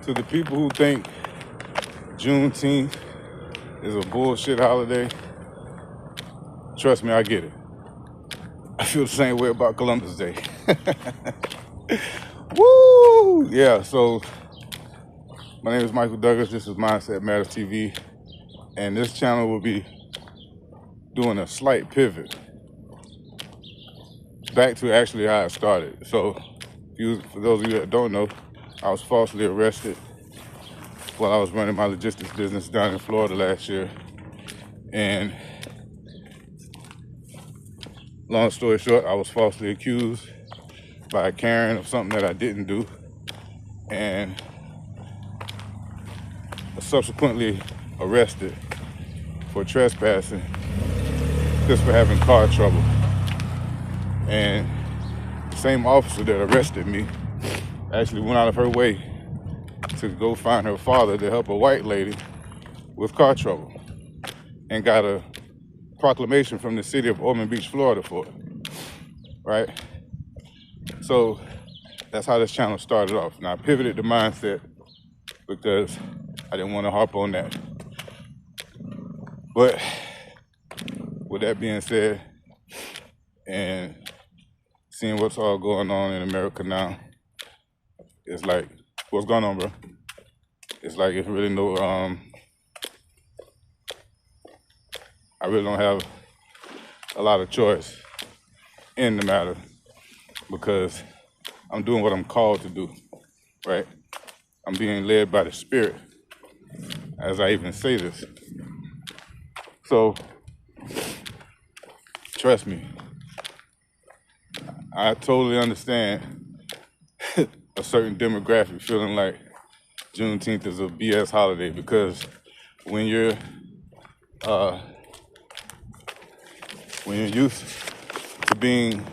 To the people who think Juneteenth is a bullshit holiday, trust me, I get it. I feel the same way about Columbus Day. Woo! Yeah, so my name is Michael Douglas. This is Mindset Matters TV. And this channel will be doing a slight pivot back to actually how it started. So for those of you that don't know, I was falsely arrested while I was running my logistics business down in Florida last year. And long story short, I was falsely accused by Karen of something that I didn't do, and subsequently arrested for trespassing just for having car trouble. And the same officer that arrested me actually went out of her way to go find her father to help a white lady with car trouble, and got a proclamation from the city of Ormond Beach, Florida for it, right? So that's how this channel started off. Now I pivoted the mindset because I didn't want to harp on that. But with that being said, and seeing what's all going on in America now, it's like, what's going on, bro? It's like it's really no, I really don't have a lot of choice in the matter, because I'm doing what I'm called to do, right? I'm being led by the Spirit, as I even say this. So, trust me, I totally understand a certain demographic feeling like Juneteenth is a BS holiday, because when you're used to being,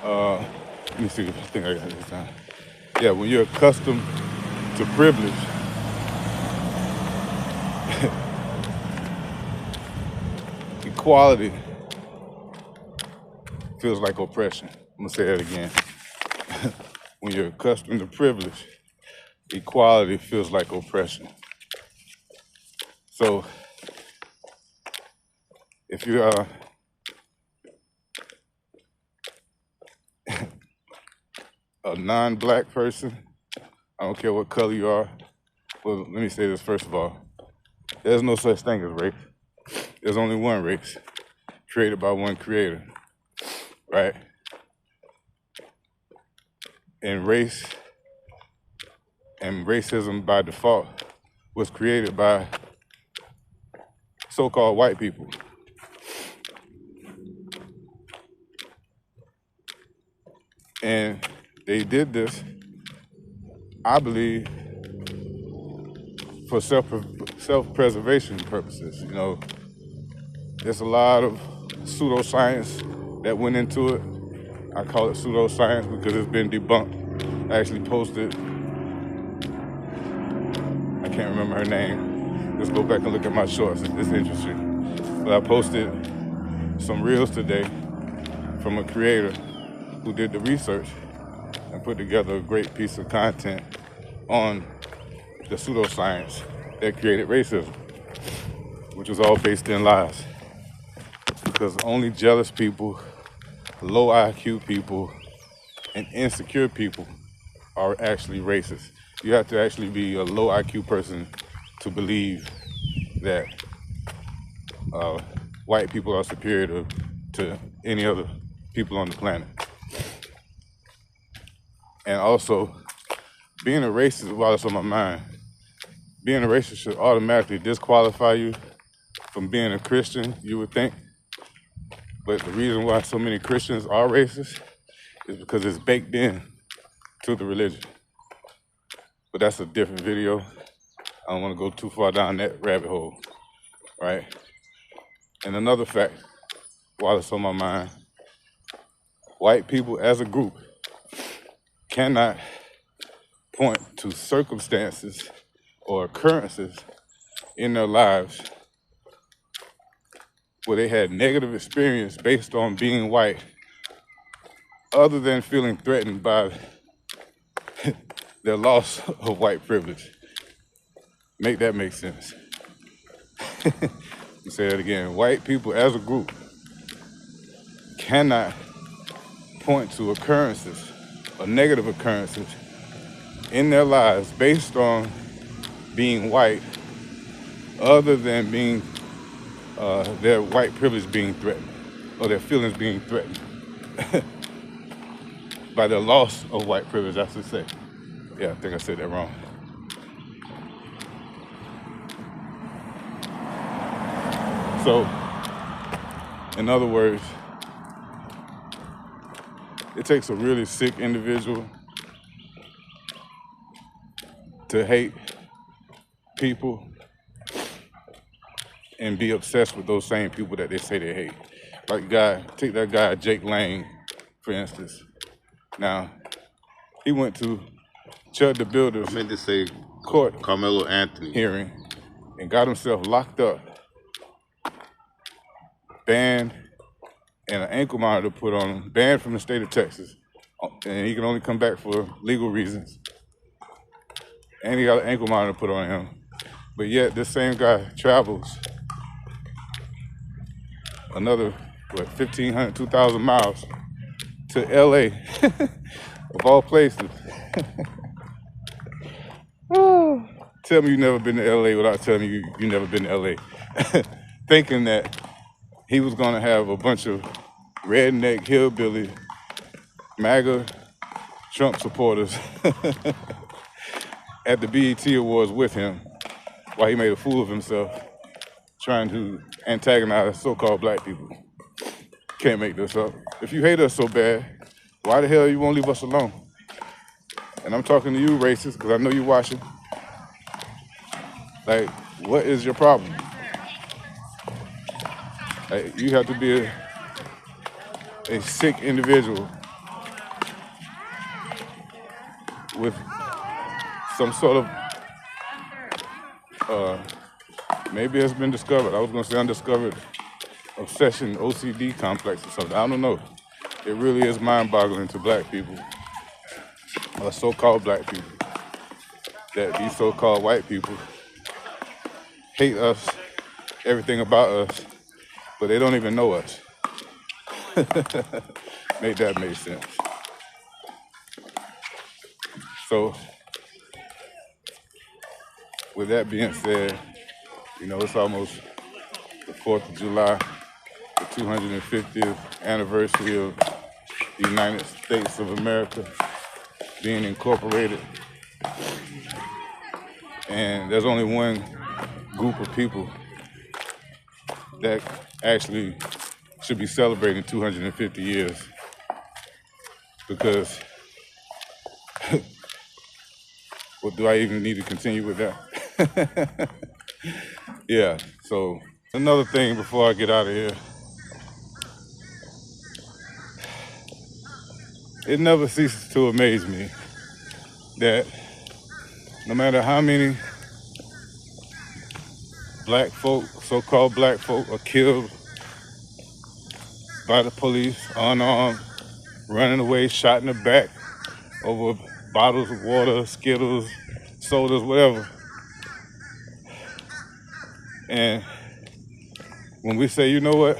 let me see, I think I got this time. Yeah, when you're accustomed to privilege, equality feels like oppression. I'm gonna say that again. When you're accustomed to privilege, equality feels like oppression. So if you are a non-black person, I don't care what color you are. Well, let me say this first of all. There's no such thing as race. There's only one race, created by one creator, right? And race and racism by default was created by so-called white people. And they did this, I believe, for self-preservation purposes. You know, there's a lot of pseudoscience that went into it. I call it pseudoscience because it's been debunked. I actually posted, I can't remember her name. Just go back and look at my shorts, it's interesting. But I posted some reels today from a creator who did the research and put together a great piece of content on the pseudoscience that created racism, which was all based in lies. Because only jealous people, low IQ people, and insecure people are actually racist. You have to actually be a low IQ person to believe that white people are superior to any other people on the planet. And also, being a racist, while it's on my mind, being a racist should automatically disqualify you from being a Christian, you would think. But the reason why so many Christians are racist is because it's baked in to the religion. But that's a different video. I don't want to go too far down that rabbit hole, right? And another fact, while it's on my mind, white people as a group cannot point to circumstances or occurrences in their lives where they had negative experience based on being white, other than feeling threatened by their loss of white privilege. Make that make sense. I'll say it again. White people as a group cannot point to occurrences or negative occurrences in their lives based on being white other than being their white privilege being threatened or their feelings being threatened by the loss of white privilege, I should say. Yeah, I think I said that wrong. So, in other words, it takes a really sick individual to hate people and be obsessed with those same people that they say they hate. Like take that guy, Jake Lang, for instance. Now, he went to Chud the Builder's court Carmelo Anthony hearing and got himself locked up, banned, and an ankle monitor put on him, banned from the state of Texas, and he can only come back for legal reasons. And he got an ankle monitor put on him. But yet, this same guy travels another, 1,500, 2,000 miles to LA, of all places. Tell me you've never been to LA without telling me you've never been to LA. Thinking that he was gonna have a bunch of redneck, hillbilly, MAGA, Trump supporters at the BET Awards with him while he made a fool of himself trying to antagonize so-called black people. Can't make this up. If you hate us so bad, why the hell you won't leave us alone? And I'm talking to you, racist, because I know you're watching. Like, what is your problem? Like, you have to be a sick individual with some sort of, maybe it's been discovered. I was gonna say undiscovered obsession, OCD complex or something. I don't know. It really is mind-boggling to black people, or so-called black people, that these so-called white people hate us, everything about us, but they don't even know us. Make that make sense. So, with that being said, you know, it's almost the 4th of July, the 250th anniversary of the United States of America being incorporated. And there's only one group of people that actually should be celebrating 250 years, because what do I even need to continue with that? Yeah, so another thing before I get out of here. It never ceases to amaze me that no matter how many black folk, so-called black folk, are killed by the police, unarmed, running away, shot in the back over bottles of water, Skittles, sodas, whatever. And when we say, you know what,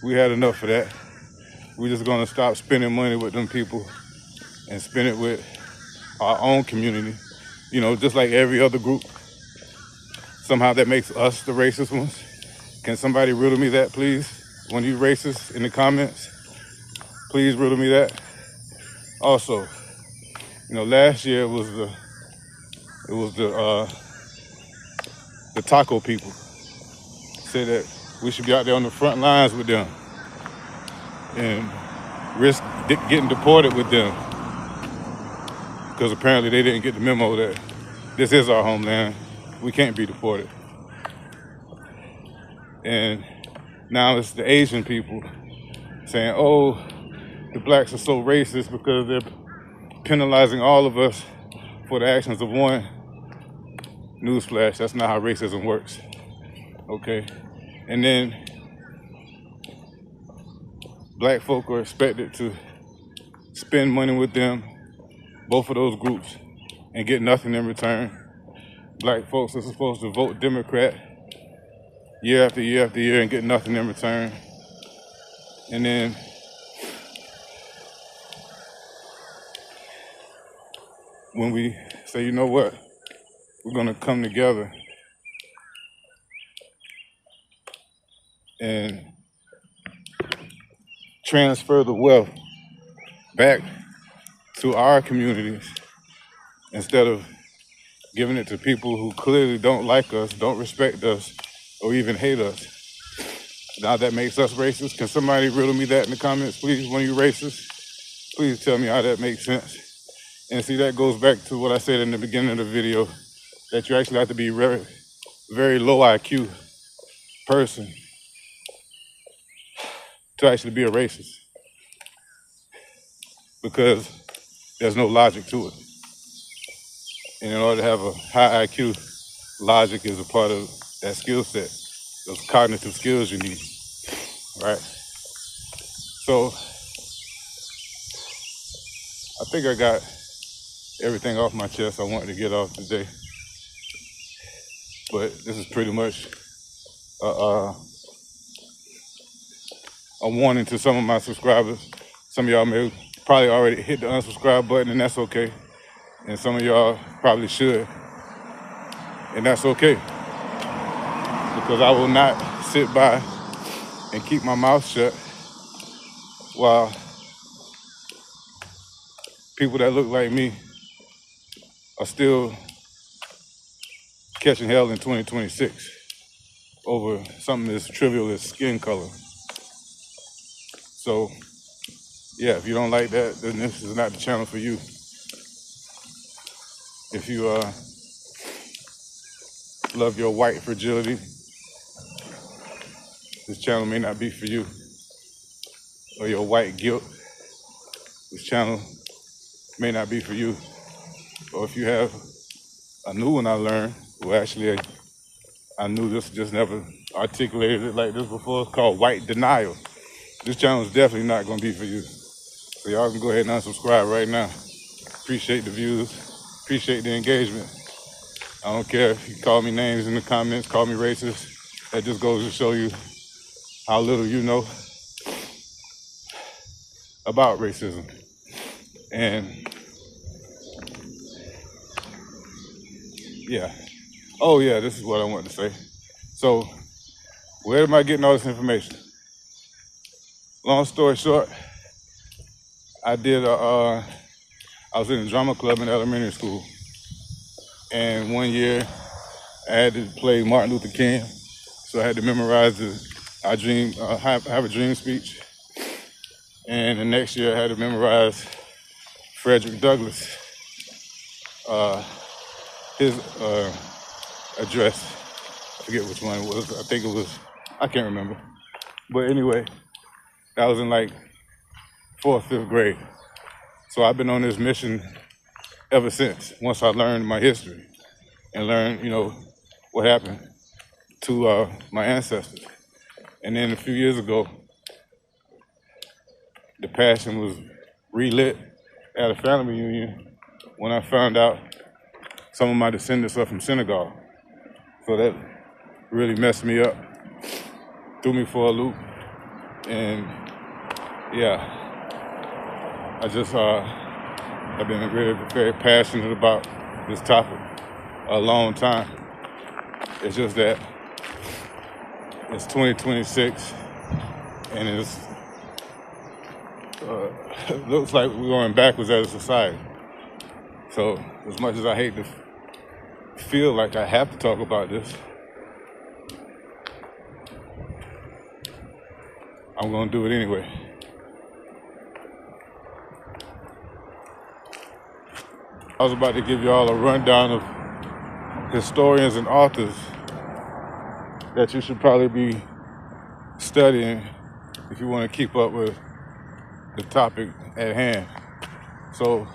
we had enough of that, we're just gonna stop spending money with them people and spend it with our own community, you know, just like every other group. Somehow that makes us the racist ones. Can somebody riddle me that, please? One of you racists in the comments, please riddle me that. Also, you know, last year was the taco people. Said that we should be out there on the front lines with them and risk getting deported with them, because apparently they didn't get the memo that this is our homeland. We can't be deported. And now it's the Asian people saying, oh, the blacks are so racist because they're penalizing all of us for the actions of one. Newsflash, that's not how racism works, okay? And then black folk are expected to spend money with them, both of those groups and get nothing in return. Black folks are supposed to vote Democrat year after year after year and get nothing in return. And then when we say, you know what, we're gonna come together and transfer the wealth back to our communities instead of giving it to people who clearly don't like us, don't respect us, or even hate us. Now that makes us racist. Can somebody riddle me that in the comments, please? When you racist, please tell me how that makes sense. And see, that goes back to what I said in the beginning of the video, that you actually have to be very, very low IQ person to actually be a racist, because there's no logic to it. And in order to have a high IQ, logic is a part of that skill set, those cognitive skills you need, right? So I think I got everything off my chest I wanted to get off today. But this is pretty much a warning to some of my subscribers. Some of y'all may probably already hit the unsubscribe button, and that's okay. And some of y'all probably should, and that's okay. Because I will not sit by and keep my mouth shut while people that look like me are still catching hell in 2026 over something as trivial as skin color. So, yeah, if you don't like that, then this is not the channel for you. If you love your white fragility, this channel may not be for you. Or your white guilt, this channel may not be for you. Or if you have a new one I learned, well, actually, I knew this, just never articulated it like this before. It's called white denial. This channel is definitely not going to be for you. So y'all can go ahead and unsubscribe right now. Appreciate the views. Appreciate the engagement. I don't care if you call me names in the comments, call me racist. That just goes to show you how little you know about racism. And yeah. Oh yeah, this is what I wanted to say. So where am I getting all this information? Long story short, I was in a drama club in elementary school. And one year I had to play Martin Luther King. So I had to memorize have a dream speech. And the next year I had to memorize Frederick Douglass, his address. I forget which one it was. I can't remember. But anyway, that was in like 4th, 5th grade. So I've been on this mission ever since, once I learned my history and learned, what happened to my ancestors. And then a few years ago, the passion was relit at a family reunion when I found out some of my descendants are from Senegal. So that really messed me up, threw me for a loop. And yeah, I've been really very passionate about this topic a long time. It's just that it's 2026 and it looks like we're going backwards as a society. So as much as I hate to feel like I have to talk about this, I'm going to do it anyway. I was about to give you all a rundown of historians and authors that you should probably be studying if you want to keep up with the topic at hand. So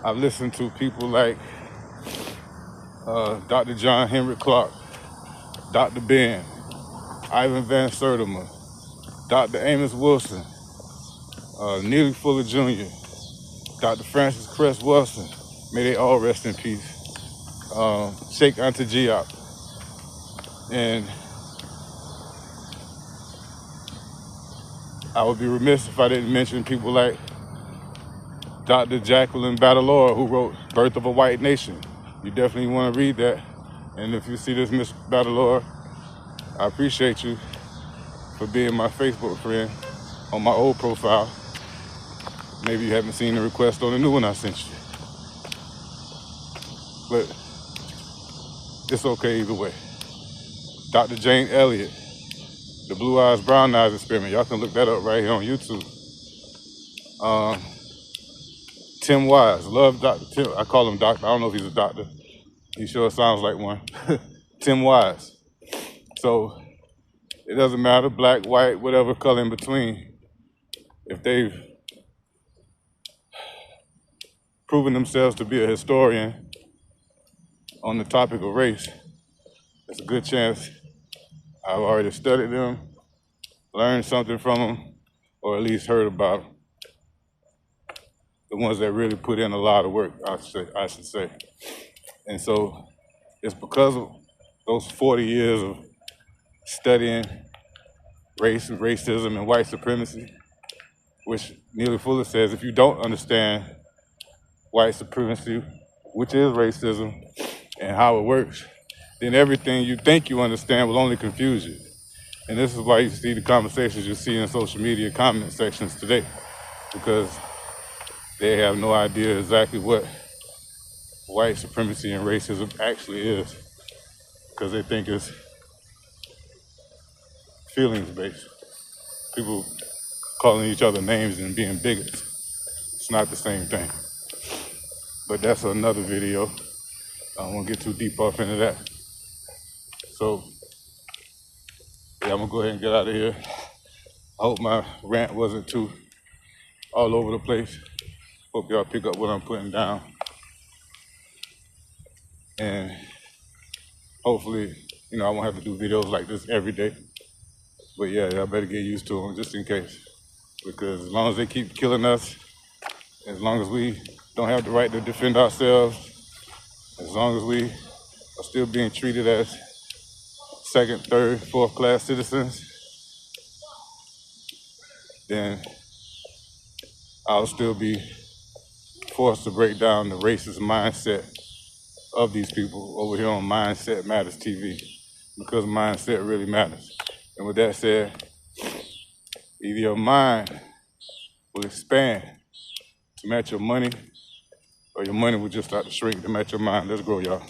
I've listened to people like Dr. John Henrik Clark, Dr. Ben, Ivan Van Sertima, Dr. Amos Wilson, Neely Fuller Jr., Dr. Francis Cress Wilson, may they all rest in peace. Sheikh Anta Diop, and I would be remiss if I didn't mention people like Dr. Jacqueline Badalore, who wrote Birth of a White Nation. You definitely want to read that. And if you see this, Miss Badalore, I appreciate you for being my Facebook friend on my old profile. Maybe you haven't seen the request on the new one I sent you. But it's okay either way. Dr. Jane Elliott, the Blue Eyes, Brown Eyes experiment. Y'all can look that up right here on YouTube. Tim Wise, love Dr. Tim. I call him doctor. I don't know if he's a doctor. He sure sounds like one. Tim Wise. So it doesn't matter, black, white, whatever color in between. If they've proven themselves to be a historian on the topic of race, there's a good chance I've already studied them, learned something from them, or at least heard about them. The ones that really put in a lot of work, I should say. And so it's because of those 40 years of studying race and racism and white supremacy, which Neely Fuller says, if you don't understand white supremacy, which is racism, and how it works, then everything you think you understand will only confuse you. And this is why you see the conversations you see in social media comment sections today, because they have no idea exactly what white supremacy and racism actually is, because they think it's feelings-based. People calling each other names and being bigots. It's not the same thing. But that's another video. I don't want to get too deep off into that. So, yeah, I'm going to go ahead and get out of here. I hope my rant wasn't too all over the place. Hope y'all pick up what I'm putting down. And hopefully, I won't have to do videos like this every day. But yeah, y'all better get used to them just in case. Because as long as they keep killing us, as long as we don't have the right to defend ourselves, as long as we are still being treated as second, third, fourth class citizens, then I'll still be forced to break down the racist mindset of these people over here on Mindset Matters TV, because mindset really matters. And with that said, either your mind will expand to match your money, or your money will just start to shrink to match your mind. Let's grow, y'all.